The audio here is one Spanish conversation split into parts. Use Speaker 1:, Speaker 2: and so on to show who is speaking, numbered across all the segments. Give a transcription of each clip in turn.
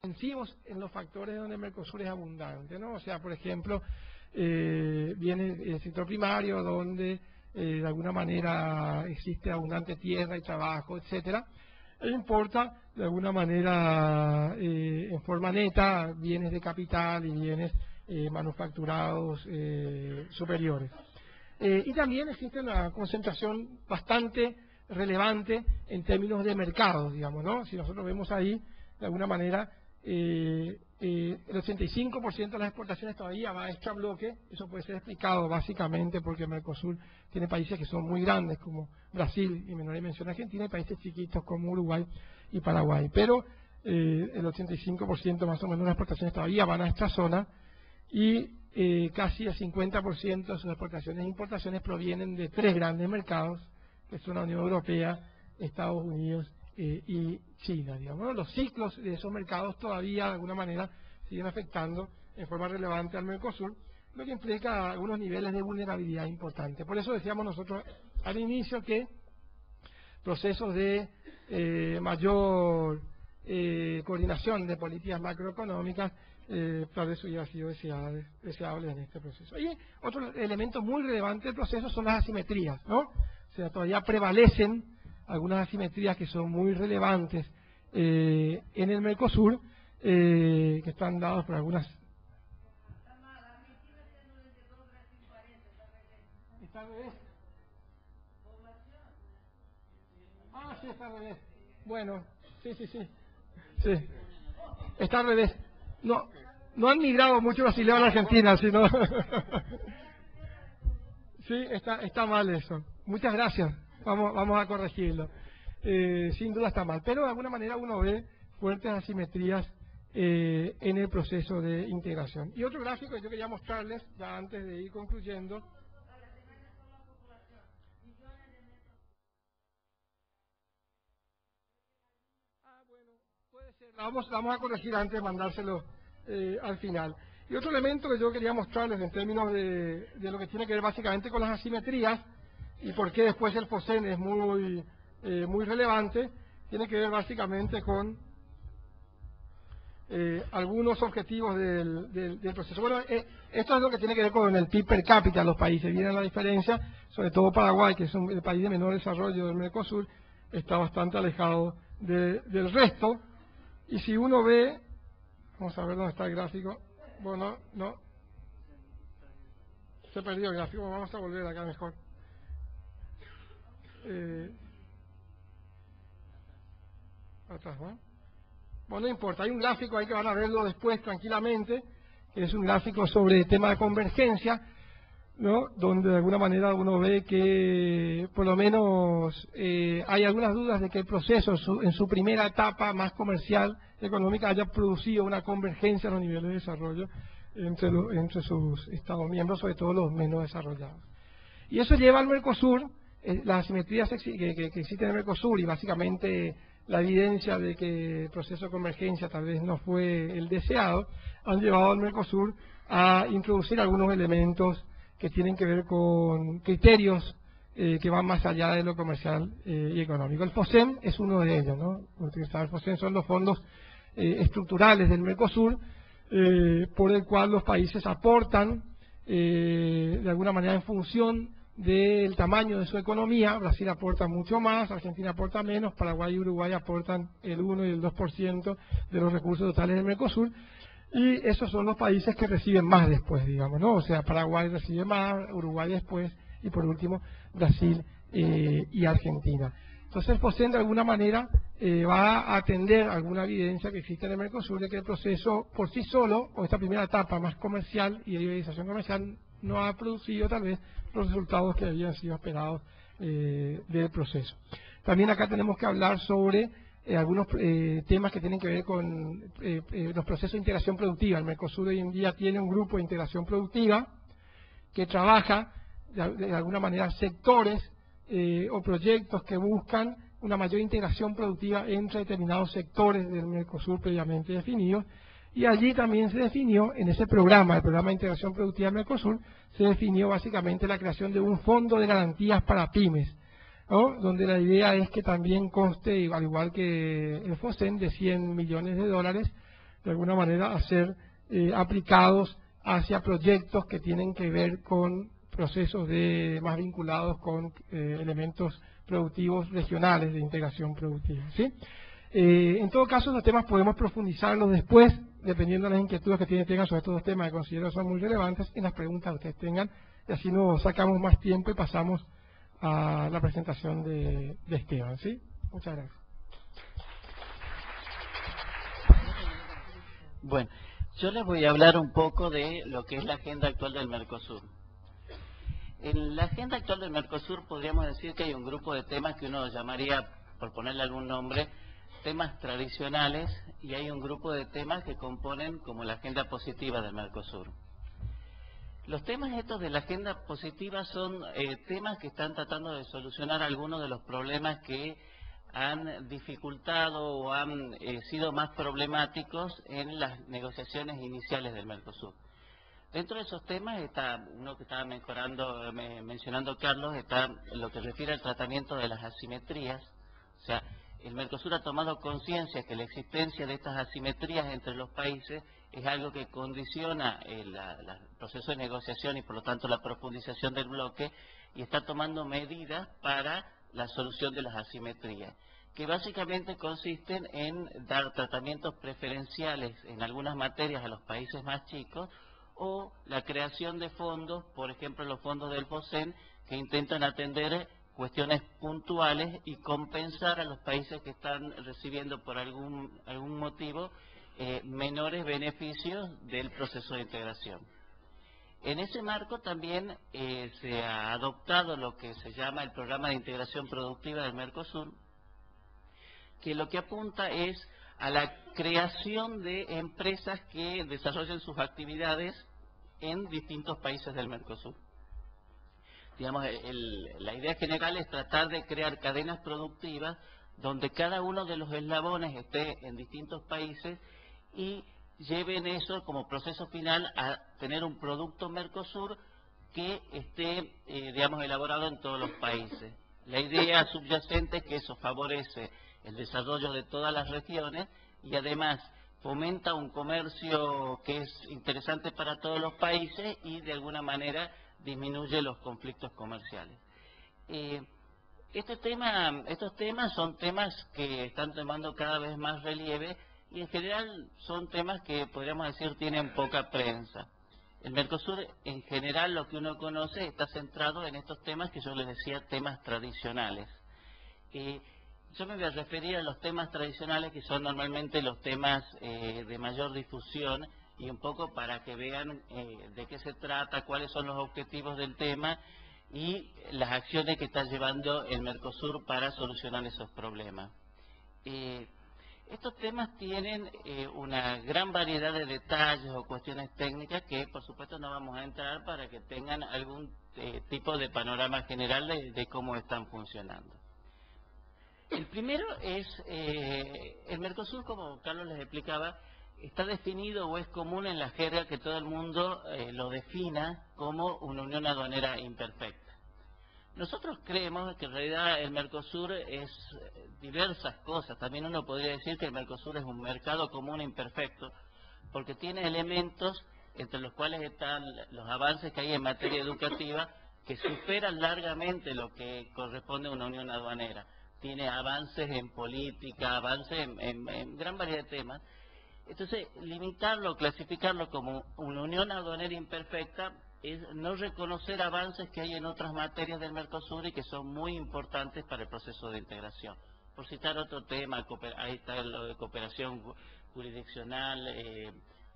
Speaker 1: defensivos en los factores donde el Mercosur es abundante, ¿no? O sea, por ejemplo, viene el sector primario, donde de alguna manera existe abundante tierra y trabajo, etcétera, e importa de alguna manera en forma neta bienes de capital y bienes manufacturados superiores. Y también existe una concentración bastante relevante en términos de mercados, digamos, ¿no? Si nosotros vemos ahí, de alguna manera, el 85% de las exportaciones todavía va a extrabloque. Eso puede ser explicado básicamente porque Mercosur tiene países que son muy grandes como Brasil y menor dimensión Argentina, y países chiquitos como Uruguay y Paraguay, pero el 85% más o menos de las exportaciones todavía van a esta zona, y casi el 50% de sus exportaciones e importaciones provienen de tres grandes mercados, que son la Unión Europea, Estados Unidos y China, digamos, ¿no? Los ciclos de esos mercados todavía de alguna manera siguen afectando en forma relevante al Mercosur, lo que implica algunos niveles de vulnerabilidad importantes. Por eso decíamos nosotros al inicio que procesos de mayor coordinación de políticas macroeconómicas tal vez hubiera sido deseable en este proceso. Y otro elemento muy relevante del proceso son las asimetrías, ¿no? O sea, todavía prevalecen algunas asimetrías que son muy relevantes en el Mercosur, que están dados por algunas... ¿Está al revés? Ah, sí, está al revés. Bueno, sí. Sí, está al revés. No han migrado mucho brasileños a la Argentina, sino... Sí, está mal eso. Muchas gracias. Vamos a corregirlo. Sin duda está mal, pero de alguna manera uno ve fuertes asimetrías en el proceso de integración. Y otro gráfico que yo quería mostrarles, ya antes de ir concluyendo. Bueno, puede ser. Vamos a corregir antes de mandárselo al final. Y otro elemento que yo quería mostrarles en términos de lo que tiene que ver básicamente con las asimetrías y por qué después el FOSEN es muy relevante, tiene que ver básicamente con algunos objetivos del proceso. Bueno, esto es lo que tiene que ver con el PIB per cápita de los países. Viene la diferencia, sobre todo Paraguay, que es el país de menor desarrollo del Mercosur, está bastante alejado del resto. Y si uno ve, vamos a ver dónde está el gráfico. Bueno, no. Se perdió el gráfico, vamos a volver acá mejor. Atrás, ¿no? Bueno, no importa, hay un gráfico ahí que van a verlo después tranquilamente, que es un gráfico sobre el tema de convergencia, ¿no? Donde de alguna manera uno ve que por lo menos hay algunas dudas de que el proceso en su primera etapa más comercial, económica, haya producido una convergencia en los niveles de desarrollo entre sus Estados miembros, sobre todo los menos desarrollados. Y eso lleva al Mercosur, las asimetrías que existen en el Mercosur y básicamente la evidencia de que el proceso de convergencia tal vez no fue el deseado, han llevado al Mercosur a introducir algunos elementos que tienen que ver con criterios que van más allá de lo comercial y económico. El FOSEM es uno de ellos, ¿no? El FOSEM son los fondos estructurales del Mercosur, por el cual los países aportan de alguna manera en función del tamaño de su economía. Brasil aporta mucho más, Argentina aporta menos, Paraguay y Uruguay aportan el 1 y el 2% de los recursos totales del Mercosur, y esos son los países que reciben más después, digamos, ¿no? O sea, Paraguay recibe más, Uruguay después, y por último Brasil y Argentina. Entonces el FOSEN de alguna manera va a atender alguna evidencia que existe en el Mercosur de que el proceso por sí solo, o esta primera etapa más comercial y de liberalización comercial, no ha producido tal vez los resultados que habían sido esperados del proceso. También acá tenemos que hablar sobre algunos temas que tienen que ver con los procesos de integración productiva. El Mercosur hoy en día tiene un grupo de integración productiva que trabaja de alguna manera sectores o proyectos que buscan una mayor integración productiva entre determinados sectores del Mercosur previamente definidos, y allí también se definió, en ese programa, el programa de integración productiva del Mercosur, se definió básicamente la creación de un fondo de garantías para pymes, ¿no? Donde la idea es que también conste, al igual que el FOSEN, de $100 millones de alguna manera a ser aplicados hacia proyectos que tienen que ver con procesos más vinculados con elementos productivos regionales de integración productiva, ¿sí? En todo caso, los temas podemos profundizarlos después, dependiendo de las inquietudes que tengan sobre estos dos temas que considero son muy relevantes, en las preguntas que ustedes tengan, y así nos sacamos más tiempo y pasamos a la presentación de Esteban, ¿sí? Muchas gracias.
Speaker 2: Bueno, yo les voy a hablar un poco de lo que es la agenda actual del Mercosur. En la agenda actual del Mercosur podríamos decir que hay un grupo de temas que uno llamaría, por ponerle algún nombre, temas tradicionales, y hay un grupo de temas que componen como la agenda positiva del Mercosur. Los temas estos de la agenda positiva son temas que están tratando de solucionar algunos de los problemas que han dificultado o han sido más problemáticos en las negociaciones iniciales del Mercosur. Dentro de esos temas está uno que estaba mencionando Carlos, está lo que refiere al tratamiento de las asimetrías. O sea, el Mercosur ha tomado conciencia que la existencia de estas asimetrías entre los países es algo que condiciona el proceso de negociación y por lo tanto la profundización del bloque, y está tomando medidas para la solución de las asimetrías, que básicamente consisten en dar tratamientos preferenciales en algunas materias a los países más chicos, o la creación de fondos, por ejemplo los fondos del FOSEN, que intentan atender cuestiones puntuales y compensar a los países que están recibiendo por algún motivo menores beneficios del proceso de integración. En ese marco también se ha adoptado lo que se llama el Programa de Integración Productiva del Mercosur, que lo que apunta es a la creación de empresas que desarrollen sus actividades en distintos países del Mercosur. Digamos, la idea general es tratar de crear cadenas productivas donde cada uno de los eslabones esté en distintos países y lleven eso como proceso final a tener un producto Mercosur que esté, digamos, elaborado en todos los países. La idea subyacente es que eso favorece el desarrollo de todas las regiones y además fomenta un comercio que es interesante para todos los países y de alguna manera disminuye los conflictos comerciales. Estos temas son temas que están tomando cada vez más relieve y en general son temas que podríamos decir tienen poca prensa. El Mercosur en general, lo que uno conoce, está centrado en estos temas que yo les decía, temas tradicionales. Yo me voy a referir a los temas tradicionales, que son normalmente los temas de mayor difusión, y un poco para que vean de qué se trata, cuáles son los objetivos del tema y las acciones que está llevando el Mercosur para solucionar esos problemas. Estos temas tienen una gran variedad de detalles o cuestiones técnicas que por supuesto no vamos a entrar para que tengan algún tipo de panorama general de cómo están funcionando. El primero es, el Mercosur, como Carlos les explicaba, está definido o es común en la jerga que todo el mundo lo defina como una unión aduanera imperfecta. Nosotros creemos que en realidad el Mercosur es diversas cosas. También uno podría decir que el Mercosur es un mercado común imperfecto, porque tiene elementos entre los cuales están los avances que hay en materia educativa que superan largamente lo que corresponde a una unión aduanera. Tiene avances en política, avances en gran variedad de temas. Entonces, limitarlo, clasificarlo como una unión aduanera imperfecta es no reconocer avances que hay en otras materias del Mercosur y que son muy importantes para el proceso de integración. Por citar otro tema, ahí está lo de cooperación jurisdiccional,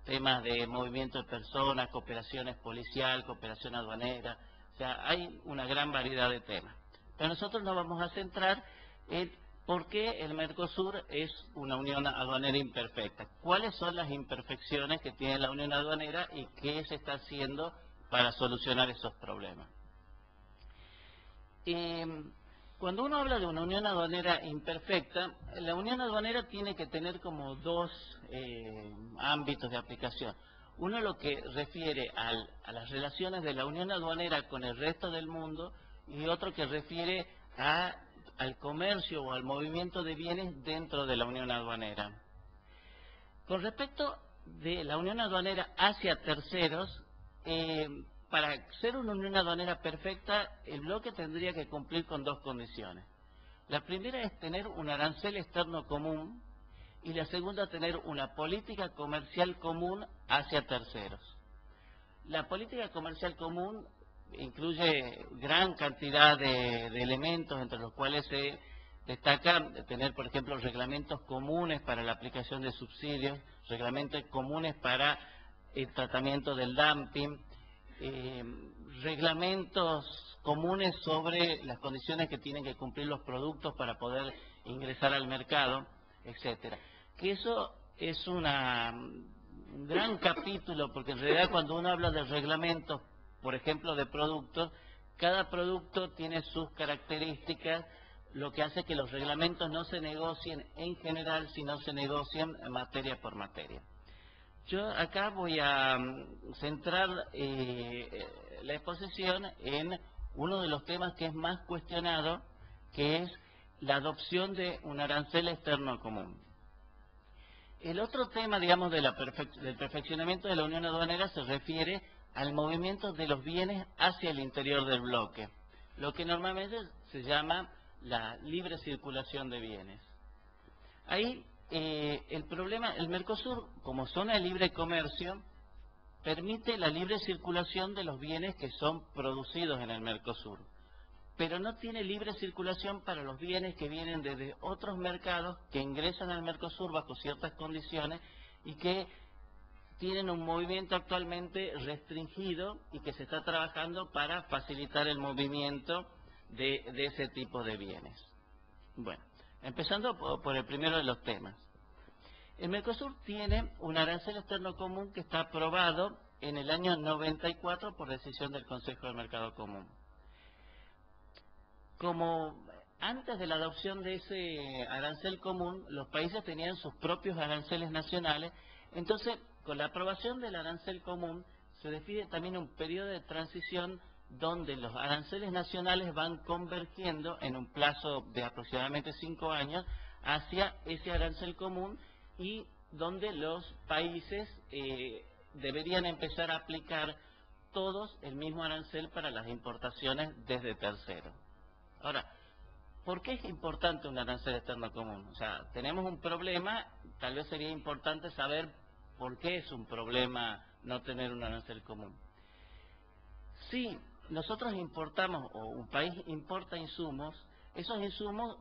Speaker 2: temas de movimiento de personas, cooperación policial, cooperación aduanera. O sea, hay una gran variedad de temas. Pero nosotros nos vamos a centrar en por qué el Mercosur es una unión aduanera imperfecta. ¿Cuáles son las imperfecciones que tiene la unión aduanera y qué se está haciendo para solucionar esos problemas? Cuando uno habla de una unión aduanera imperfecta, la unión aduanera tiene que tener como dos ámbitos de aplicación. Uno lo que refiere a las relaciones de la unión aduanera con el resto del mundo y otro que refiere al comercio o al movimiento de bienes dentro de la unión aduanera. Con respecto de la unión aduanera hacia terceros, para ser una unión aduanera perfecta, el bloque tendría que cumplir con dos condiciones. La primera es tener un arancel externo común y la segunda tener una política comercial común hacia terceros. La política comercial común incluye gran cantidad de elementos, entre los cuales se destaca tener, por ejemplo, reglamentos comunes para la aplicación de subsidios, reglamentos comunes para el tratamiento del dumping, reglamentos comunes sobre las condiciones que tienen que cumplir los productos para poder ingresar al mercado, etcétera. Que eso es un gran capítulo, porque en realidad cuando uno habla de reglamentos, por ejemplo, de productos, cada producto tiene sus características, lo que hace que los reglamentos no se negocien en general, sino se negocien materia por materia. Yo acá voy a centrar la exposición en uno de los temas que es más cuestionado, que es la adopción de un arancel externo común. El otro tema, digamos, del perfeccionamiento de la unión aduanera se refiere al movimiento de los bienes hacia el interior del bloque, lo que normalmente se llama la libre circulación de bienes. Ahí el problema, el Mercosur, como zona de libre comercio, permite la libre circulación de los bienes que son producidos en el Mercosur, pero no tiene libre circulación para los bienes que vienen desde otros mercados que ingresan al Mercosur bajo ciertas condiciones y que tienen un movimiento actualmente restringido y que se está trabajando para facilitar el movimiento de ese tipo de bienes. Bueno, empezando por el primero de los temas. El Mercosur tiene un arancel externo común que está aprobado en el año 94 por decisión del Consejo del Mercado Común. Como antes de la adopción de ese arancel común, los países tenían sus propios aranceles nacionales, entonces con la aprobación del arancel común se define también un periodo de transición donde los aranceles nacionales van convergiendo en un plazo de aproximadamente 5 años hacia ese arancel común y donde los países deberían empezar a aplicar todos el mismo arancel para las importaciones desde terceros. Ahora, ¿por qué es importante un arancel externo común? O sea, tenemos un problema, tal vez sería importante saber por qué es un problema no tener un arancel común. Si nosotros importamos, o un país importa insumos, esos insumos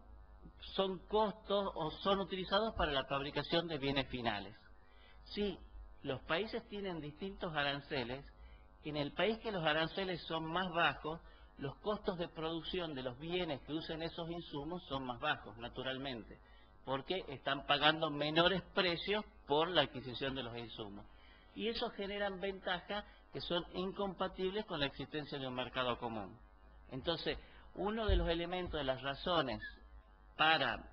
Speaker 2: son costos o son utilizados para la fabricación de bienes finales. Si los países tienen distintos aranceles, en el país que los aranceles son más bajos, los costos de producción de los bienes que usen esos insumos son más bajos, naturalmente, porque están pagando menores precios por la adquisición de los insumos. Y eso generan ventajas que son incompatibles con la existencia de un mercado común. Entonces, uno de los elementos, de las razones para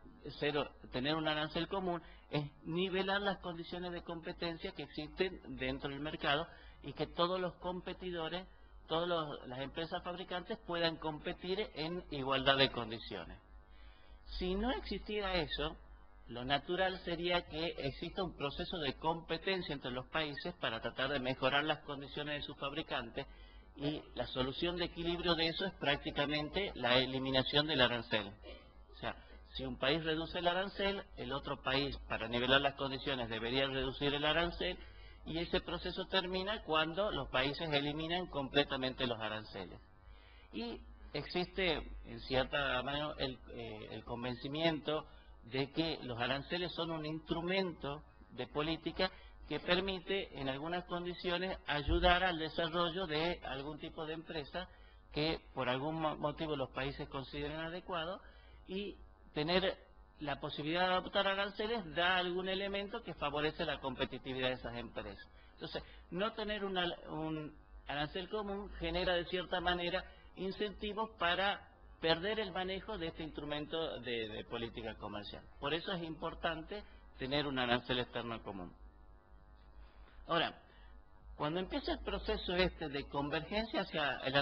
Speaker 2: tener un arancel común es nivelar las condiciones de competencia que existen dentro del mercado y que todos los competidores, las empresas fabricantes puedan competir en igualdad de condiciones. Si no existiera eso, lo natural sería que exista un proceso de competencia entre los países para tratar de mejorar las condiciones de sus fabricantes, y la solución de equilibrio de eso es prácticamente la eliminación del arancel. O sea, si un país reduce el arancel, el otro país, para nivelar las condiciones, debería reducir el arancel, y ese proceso termina cuando los países eliminan completamente los aranceles. Y existe, en cierta manera, el convencimiento de que los aranceles son un instrumento de política que permite, en algunas condiciones, ayudar al desarrollo de algún tipo de empresa que por algún motivo los países consideren adecuado, y tener la posibilidad de adoptar aranceles da algún elemento que favorece la competitividad de esas empresas. Entonces, no tener un arancel común genera de cierta manera incentivos para perder el manejo de este instrumento de política comercial. Por eso es importante tener un arancel externo común. Ahora, cuando empieza el proceso de convergencia hacia el